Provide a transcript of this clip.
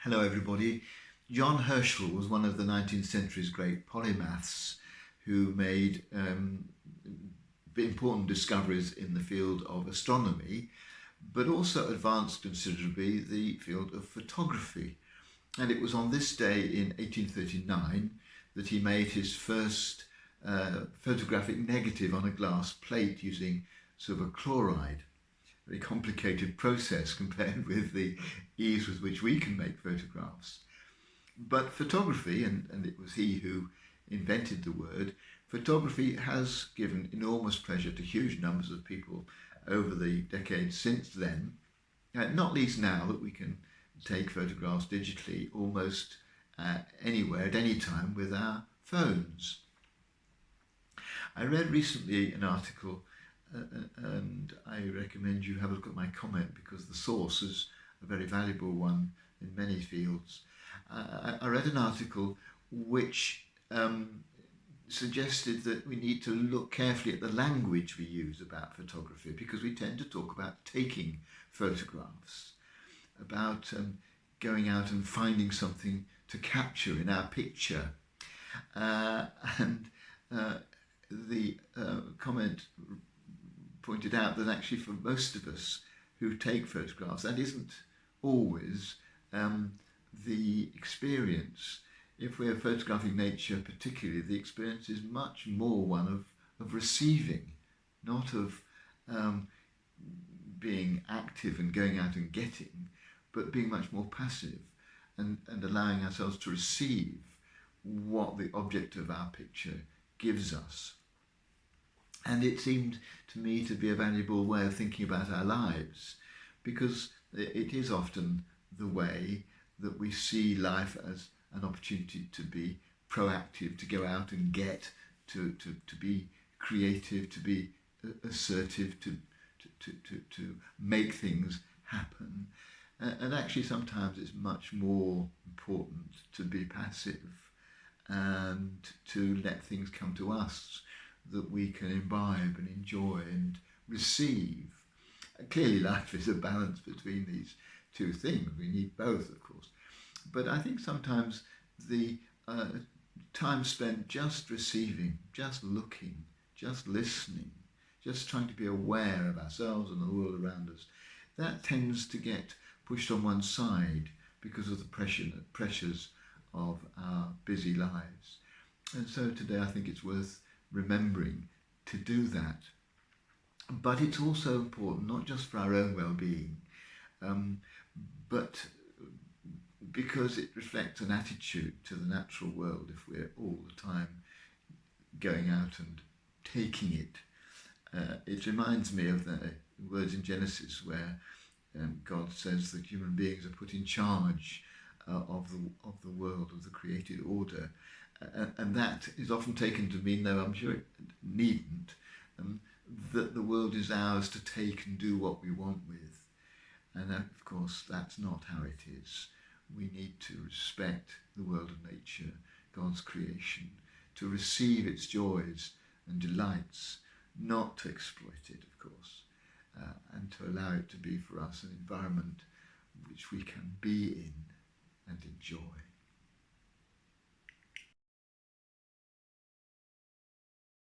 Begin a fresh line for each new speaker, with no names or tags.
Hello everybody. John Herschel was one of the 19th century's great polymaths who made important discoveries in the field of astronomy, but also advanced considerably the field of photography. And it was on this day in 1839 that he made his first photographic negative on a glass plate using silver chloride. Very complicated process compared with the ease with which we can make photographs. But photography, and it was he who invented the word, photography has given enormous pleasure to huge numbers of people over the decades since then, not least now that we can take photographs digitally almost anywhere at any time with our phones. I read recently an article and I recommend you have a look at my comment because the source is a very valuable one in many fields. I read an article which suggested that we need to look carefully at the language we use about photography because we tend to talk about taking photographs, about going out and finding something to capture in our picture. The comment pointed out that actually for most of us who take photographs, that isn't always the experience. If we're photographing nature particularly, the experience is much more one of receiving, not of being active and going out and getting, but being much more passive and allowing ourselves to receive what the object of our picture gives us. And it seemed to me to be a valuable way of thinking about our lives, because it is often the way that we see life as an opportunity to be proactive, to go out and get, to be creative, to be assertive, to make things happen. And actually sometimes it's much more important to be passive and to let things come to us that we can imbibe and enjoy and receive. Clearly life is a balance between these two things. We need both, of course. But I think sometimes the time spent just receiving, just looking, just listening, just trying to be aware of ourselves and the world around us, that tends to get pushed on one side because of the pressures of our busy lives. And so today I think it's worth remembering to do that. But it's also important, not just for our own well-being, but because it reflects an attitude to the natural world if we're all the time going out and taking it. It reminds me of the words in Genesis where God says that human beings are put in charge of the world, of the created order. And that is often taken to mean, though I'm sure it needn't, that the world is ours to take and do what we want with. And of course, that's not how it is. We need to respect the world of nature, God's creation, to receive its joys and delights, not to exploit it, of course, and to allow it to be for us an environment which we can be in and enjoy.